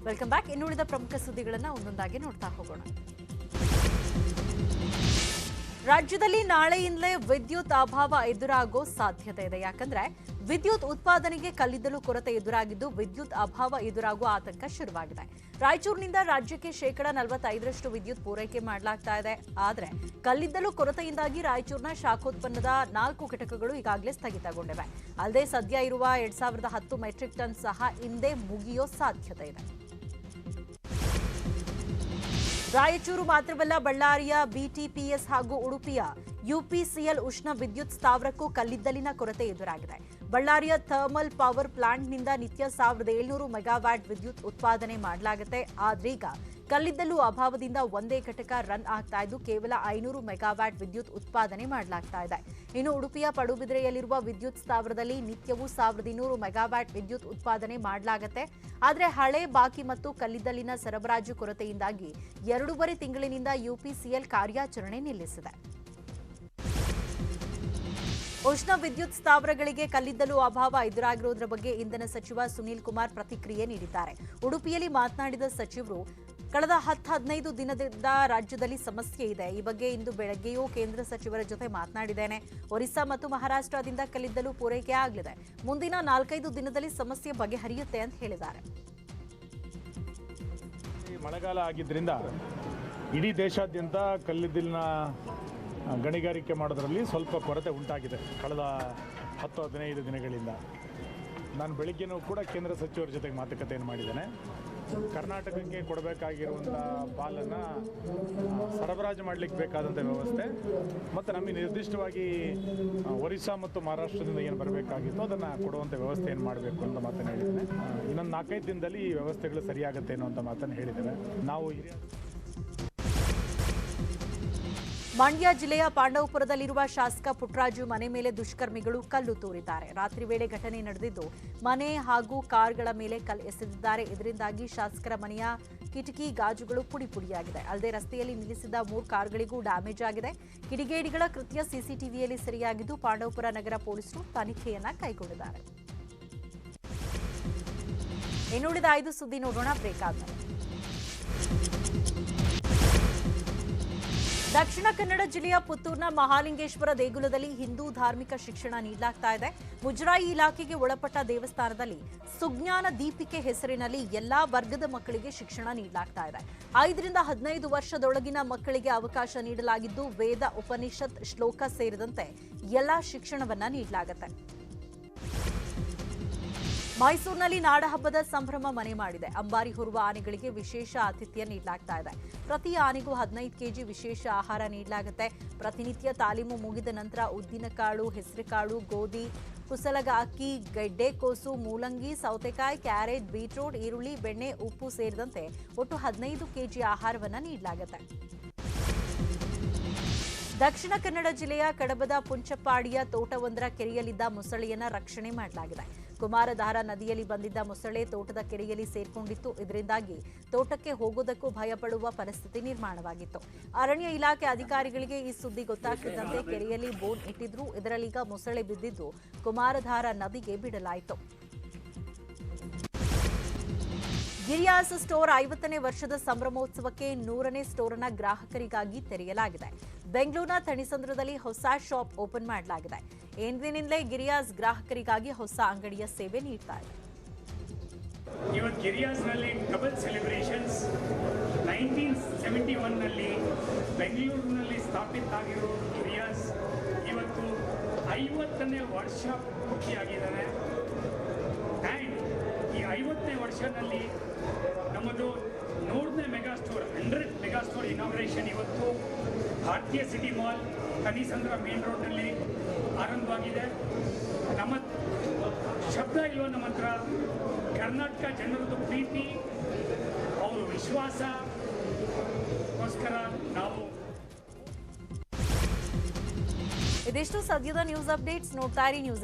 Welcome back. ಇನ್ನುಳಿದ ಪ್ರಮುಖ ಸುದ್ದಿಗಳನ್ನು ಒಂದೊಂದಾಗಿ ನೋಡ್ತಾ ಹೋಗೋಣ. ರಾಜ್ಯದಲ್ಲಿ ನಾಳೆಯಿಂದಲೇ ವಿದ್ಯುತ್ ಅಭಾವ ಎದುರಾಗೋ ಸಾಧ್ಯತೆ ಇದೆ. ಯಾಕಂದ್ರೆ ವಿದ್ಯುತ್ ಉತ್ಪಾದನೆಗೆ ಕಲ್ಲಿದ್ದಲು ಕೊರತೆ ಎದುರಾಗಿದ್ದು ವಿದ್ಯುತ್ ಅಭಾವ ಎದುರಾಗುವ ಆತಂಕ ಶುರುವಾಗಿದೆ. ರಾಯಚೂರಿನಿಂದ ರಾಜ್ಯಕ್ಕೆ 45% ವಿದ್ಯುತ್ ಪೂರೈಕೆ ಮಾಡಲಾಗ್ತಾ ಇದೆ. ಆದರೆ ಕಲ್ಲಿದ್ದಲು ಕೊರತೆಯಿಂದಾಗಿ ರಾಯಚೂರಿನ ಶಾಖೋತ್ಪನ್ನದ 4 ಘಟಕಗಳು ಈಗಾಗಲೇ ಸ್ಥಗಿತಗೊಂಡಿವೆ. ಅಲ್ಲದೆ ಸದ್ಯ ಇರುವ 2010 ಮೆಟ್ರಿಕ್ ಟನ್ ಸಹ ಹಿಂದೆ ಮುಗಿಯೋ ಸಾಧ್ಯತೆ ಇದೆ. ರಾಯಚೂರು ಮಾತ್ರವಲ್ಲ, ಬಳ್ಳಾರಿಯ ಬಿಟಿಪಿಎಸ್ ಹಾಗೂ ಉಡುಪಿಯ ಯುಪಿಸಿಎಲ್ ಉಷ್ಣ ವಿದ್ಯುತ್ ಸ್ಥಾವರಕ್ಕೂ ಕಲ್ಲಿದ್ದಲಿನ ಕೊರತೆ ಎದುರಾಗಿದೆ. ಬಳ್ಳಾರಿಯ ಥರ್ಮಲ್ ಪವರ್ ಪ್ಲಾಂಟ್ನಿಂದ ನಿತ್ಯ 1700 ಮೆಗಾವ್ಯಾಟ್ ವಿದ್ಯುತ್ ಉತ್ಪಾದನೆ ಮಾಡಲಾಗುತ್ತೆ. ಆದ್ರೀಗ ಕಲ್ಲಿದ್ದಲು ಅಭಾವದಿಂದ ಒಂದೇ ಘಟಕ ರನ್ ಆಗ್ತಾ ಇದ್ದು ಕೇವಲ 500 ಮೆಗಾವ್ಯಾಟ್ ವಿದ್ಯುತ್ ಉತ್ಪಾದನೆ ಮಾಡಲಾಗ್ತಾ ಇದೆ. ಇನ್ನು ಉಡುಪಿಯ ಪಡುಬಿದ್ರೆಯಲ್ಲಿರುವ ವಿದ್ಯುತ್ ಸ್ಥಾವರದಲ್ಲಿ ನಿತ್ಯವೂ 1200 ಮೆಗಾವ್ಯಾಟ್ ವಿದ್ಯುತ್ ಉತ್ಪಾದನೆ ಮಾಡಲಾಗುತ್ತೆ. ಆದರೆ ಹಳೆ ಬಾಕಿ ಮತ್ತು ಕಲ್ಲಿದ್ದಲಿನ ಸರಬರಾಜು ಕೊರತೆಯಿಂದಾಗಿ 2.5 ತಿಂಗಳಿನಿಂದ ಯುಪಿಸಿಎಲ್ ಕಾರ್ಯಾಚರಣೆ ನಿಲ್ಲಿಸಿದೆ. ಉಷ್ಣ ವಿದ್ಯುತ್ ಸ್ಥಾವರಗಳಿಗೆ ಕಲ್ಲಿದ್ದಲು ಅಭಾವ ಎದುರಾಗಿರುವುದರ ಬಗ್ಗೆ ಇಂಧನ ಸಚಿವ ಸುನೀಲ್ ಕುಮಾರ್ ಪ್ರತಿಕ್ರಿಯೆ ನೀಡಿದ್ದಾರೆ. ಉಡುಪಿಯಲ್ಲಿ ಮಾತನಾಡಿದ ಸಚಿವರು, ಕಳೆದ 10-15 ದಿನದಿಂದ ರಾಜ್ಯದಲ್ಲಿ ಸಮಸ್ಯೆ ಇದೆ. ಈ ಬಗ್ಗೆ ಇಂದು ಬೆಳಗ್ಗೆಯೂ ಕೇಂದ್ರ ಸಚಿವರ ಜೊತೆ ಮಾತನಾಡಿದ್ದೇನೆ. ಒರಿಸ್ಸಾ ಮತ್ತು ಮಹಾರಾಷ್ಟ್ರದಿಂದ ಕಲ್ಲಿದ್ದಲು ಪೂರೈಕೆ ಆಗಲಿದೆ. ಮುಂದಿನ 4-5 ದಿನದಲ್ಲಿ ಸಮಸ್ಯೆ ಬಗೆಹರಿಯುತ್ತೆ ಅಂತ ಹೇಳಿದ್ದಾರೆ. ಮಳೆಗಾಲ ಆಗಿದ್ದರಿಂದ ಇಡೀ ದೇಶಾದ್ಯಂತ ಕಲ್ಲಿದ್ದಲಿನ ಗಣಿಗಾರಿಕೆ ಮಾಡೋದರಲ್ಲಿ ಸ್ವಲ್ಪ ಕೊರತೆ ಉಂಟಾಗಿದೆ ಕಳೆದ 10-15 ದಿನಗಳಿಂದ. ನಾನು ಬೆಳಿಗ್ಗೆನೂ ಕೂಡ ಕೇಂದ್ರ ಸಚಿವರ ಜೊತೆಗೆ ಮಾತುಕತೆಯನ್ನು ಮಾಡಿದ್ದೇನೆ. ಕರ್ನಾಟಕಕ್ಕೆ ಕೊಡಬೇಕಾಗಿರುವಂಥ ಪಾಲನ್ನು ಸರಬರಾಜು ಮಾಡಲಿಕ್ಕೆ ಬೇಕಾದಂಥ ವ್ಯವಸ್ಥೆ ಮತ್ತು ನಮಗೆ ನಿರ್ದಿಷ್ಟವಾಗಿ ಒರಿಸ್ಸಾ ಮತ್ತು ಮಹಾರಾಷ್ಟ್ರದಿಂದ ಏನು ಬರಬೇಕಾಗಿತ್ತು ಅದನ್ನು ಕೊಡುವಂಥ ವ್ಯವಸ್ಥೆಯನ್ನು ಮಾಡಬೇಕು ಅಂತ ಮಾತನ್ನು ಹೇಳಿದ್ದೇನೆ. ಇನ್ನೊಂದು 4-5 ದಿನದಲ್ಲಿ ಈ ವ್ಯವಸ್ಥೆಗಳು ಸರಿಯಾಗುತ್ತೆ ಅನ್ನುವಂಥ ಮಾತನ್ನು ಹೇಳಿದ್ದೇವೆ. ನಾವು ಮಂಡ್ಯ ಜಿಲ್ಲೆಯ ಪಾಂಡವಪುರದಲ್ಲಿರುವ ಶಾಸಕ ಪುಟ್ಟರಾಜು ಮನೆ ಮೇಲೆ ದುಷ್ಕರ್ಮಿಗಳು ಕಲ್ಲು ತೂರಿದ್ದಾರೆ. ರಾತ್ರಿ ವೇಳೆ ಘಟನೆ ನಡೆದಿದ್ದು ಮನೆ ಹಾಗೂ ಕಾರ್ಗಳ ಮೇಲೆ ಕಲ್ಲು ಎಸೆದಿದ್ದಾರೆ. ಇದರಿಂದಾಗಿ ಶಾಸಕರ ಮನೆಯ ಕಿಟಕಿ ಗಾಜುಗಳು ಪುಡಿಯಾಗಿದೆ. ಅಲ್ಲದೆ ರಸ್ತೆಯಲ್ಲಿ ನಿಲ್ಲಿಸಿದ 3 ಕಾರ್ಗಳಿಗೂ ಡ್ಯಾಮೇಜ್ ಆಗಿದೆ. ಕಿಡಿಗೇಡಿಗಳ ಕೃತ್ಯ ಸಿಸಿಟಿವಿಯಲ್ಲಿ ಸೆರೆಯಾಗಿದ್ದು ಪಾಂಡವಪುರ ನಗರ ಪೊಲೀಸರು ತನಿಖೆಯನ್ನ ಕೈಗೊಂಡಿದ್ದಾರೆ. ಇನ್ನುಳಿದ 5 ಸುದ್ದಿ ನೋಡೋಣ ಬ್ರೇಕ್ ಆದ್ಮೇಲೆ. ದಕ್ಷಿಣ ಕನ್ನಡ ಜಿಲ್ಲೆಯ ಪುತ್ತೂರಿನ ಮಹಾಲಿಂಗೇಶ್ವರ ದೇಗುಲದಲ್ಲಿ ಹಿಂದೂ ಧಾರ್ಮಿಕ ಶಿಕ್ಷಣ ನೀಡಲಾಗ್ತಾ ಇದೆ. ಮುಜರಾಯಿ ಇಲಾಖೆಗೆ ಒಳಪಟ್ಟ ದೇವಸ್ಥಾನದಲ್ಲಿ ಸುಜ್ಞಾನ ದೀಪಿಕೆ ಹೆಸರಿನಲ್ಲಿ ಎಲ್ಲಾ ವರ್ಗದ ಮಕ್ಕಳಿಗೆ ಶಿಕ್ಷಣ ನೀಡಲಾಗ್ತಾ ಇದೆ. 5ರಿಂದ 15 ವರ್ಷದೊಳಗಿನ ಮಕ್ಕಳಿಗೆ ಅವಕಾಶ ನೀಡಲಾಗಿದ್ದು ವೇದ, ಉಪನಿಷತ್, ಶ್ಲೋಕ ಸೇರಿದಂತೆ ಎಲ್ಲಾ ಶಿಕ್ಷಣವನ್ನ ನೀಡಲಾಗುತ್ತೆ. ಮೈಸೂರಿನಲ್ಲಿ ನಾಡಹಬ್ಬದ ಸಂಭ್ರಮ ಮನೆ ಮಾಡಿದೆ. ಅಂಬಾರಿ ಹೊರುವ ಆನೆಗಳಿಗೆ ವಿಶೇಷ ಆತಿಥ್ಯ ನೀಡಲಾಗ್ತಾ ಇದೆ. ಪ್ರತಿ ಆನೆಗೂ 15 ಕೆಜಿ ವಿಶೇಷ ಆಹಾರ ನೀಡಲಾಗುತ್ತೆ. ಪ್ರತಿನಿತ್ಯ ತಾಲೀಮು ಮುಗಿದ ನಂತರ ಉದ್ದಿನಕಾಳು, ಹೆಸರುಕಾಳು, ಗೋಧಿ, ಕುಸಲಗ ಅಕ್ಕಿ, ಗೆಡ್ಡೆಕೋಸು, ಮೂಲಂಗಿ, ಸೌತೆಕಾಯಿ, ಕ್ಯಾರೆಟ್, ಬೀಟ್ರೂಟ್, ಈರುಳ್ಳಿ, ಬೆಣ್ಣೆ, ಉಪ್ಪು ಸೇರಿದಂತೆ ಒಟ್ಟು 15 ಕೆಜಿ ಆಹಾರವನ್ನು ನೀಡಲಾಗುತ್ತೆ. ದಕ್ಷಿಣ ಕನ್ನಡ ಜಿಲ್ಲೆಯ ಕಡಬದ ಪುಂಚಪ್ಪಾಡಿಯ ತೋಟವೊಂದರ ಕೆರೆಯಲ್ಲಿದ್ದ ಮೊಸಳೆಯನ್ನ ರಕ್ಷಣೆ ಮಾಡಲಾಗಿದೆ. ಕುಮಾರಧಾರ ನದಿಯಲ್ಲಿ ಬಂದಿದ್ದ ಮೊಸಳೆ ತೋಟದ ಕೆರೆಯಲ್ಲಿ ಸೇರ್ಕೊಂಡಿತ್ತು. ಇದರಿಂದಾಗಿ ತೋಟಕ್ಕೆ ಹೋಗೋದಕ್ಕೂ ಭಯಪಡುವ ಪರಿಸ್ಥಿತಿ ನಿರ್ಮಾಣವಾಗಿತ್ತು. ಅರಣ್ಯ ಇಲಾಖೆ ಅಧಿಕಾರಿಗಳಿಗೆ ಈ ಸುದ್ದಿ ಗೊತ್ತಾಗ್ತಿದ್ದಂತೆ ಕೆರೆಯಲ್ಲಿ ಬೋನ್ ಇಟ್ಟಿದ್ರು. ಇದರಲ್ಲೀಗ ಮೊಸಳೆ ಬಿದ್ದಿದ್ದು ಕುಮಾರಧಾರ ನದಿಗೆ ಬಿಡಲಾಯಿತು. ಗಿರಿಯಾಸ್ ಸ್ಟೋರ್ 50ನೇ ವರ್ಷದ ಸಂಭ್ರಮೋತ್ಸವಕ್ಕೆ 100ನೇ ಸ್ಟೋರ್ ಅನ್ನು ಗ್ರಾಹಕರಿಗಾಗಿ ತೆರೆಯಲಾಗಿದೆ. ಬೆಂಗಳೂರಿನ ಥಣಿಸಂದ್ರದಲ್ಲಿ ಹೊಸ ಶಾಪ್ ಓಪನ್ ಮಾಡಲಾಗಿದೆ. ಎಂದಿನಿಂದಲೇ ಗಿರಿಯಾಸ್ ಗ್ರಾಹಕರಿಗಾಗಿ ಹೊಸ ಅಂಗಡಿಯ ಸೇವೆ ನೀಡ್ತಾ ಇದೆ. ಇವತ್ತು ಗಿರಿಯಾಸ್ನಲ್ಲಿ ಡಬಲ್ ಸೆಲೆಬ್ರೇಷನ್ಸ್ 1971 ನಲ್ಲಿ ಬೆಂಗಳೂರಿನಲ್ಲಿ ಸ್ಥಾಪಿತ ಆಗಿರೋ ಗಿರಿಯಾಸ್ ಇವತ್ತು 50ನೇ ವರ್ಷ ಪೂರ್ತಿಯಾಗಿದ್ದಾರೆ. ಆ್ಯಂಡ್ ಈ 50ನೇ ವರ್ಷದಲ್ಲಿ ನಮ್ಮದು 100ನೇ mega store 100 mega store inauguration ಇವತ್ತು Bharatiya City Mall Thanisandra main ರೋಡ್ನಲ್ಲಿ ಆರಂಭವಾಗಿದೆ. ನಮ್ಮ ಶಬ್ದ ಇಲ್ವ ನಮ್ಮ ಹತ್ರ ಕರ್ನಾಟಕ ಜನರದ್ದು ಪ್ರೀತಿ, ಅವರು ವಿಶ್ವಾಸಕ್ಕೋಸ್ಕರ ನಾವು ಇದಿಷ್ಟು ಸದ್ಯದ ನ್ಯೂಸ್ ಅಪ್ಡೇಟ್ಸ್. ನೋಡ್ತಾ ಇರಿ ನ್ಯೂಸ್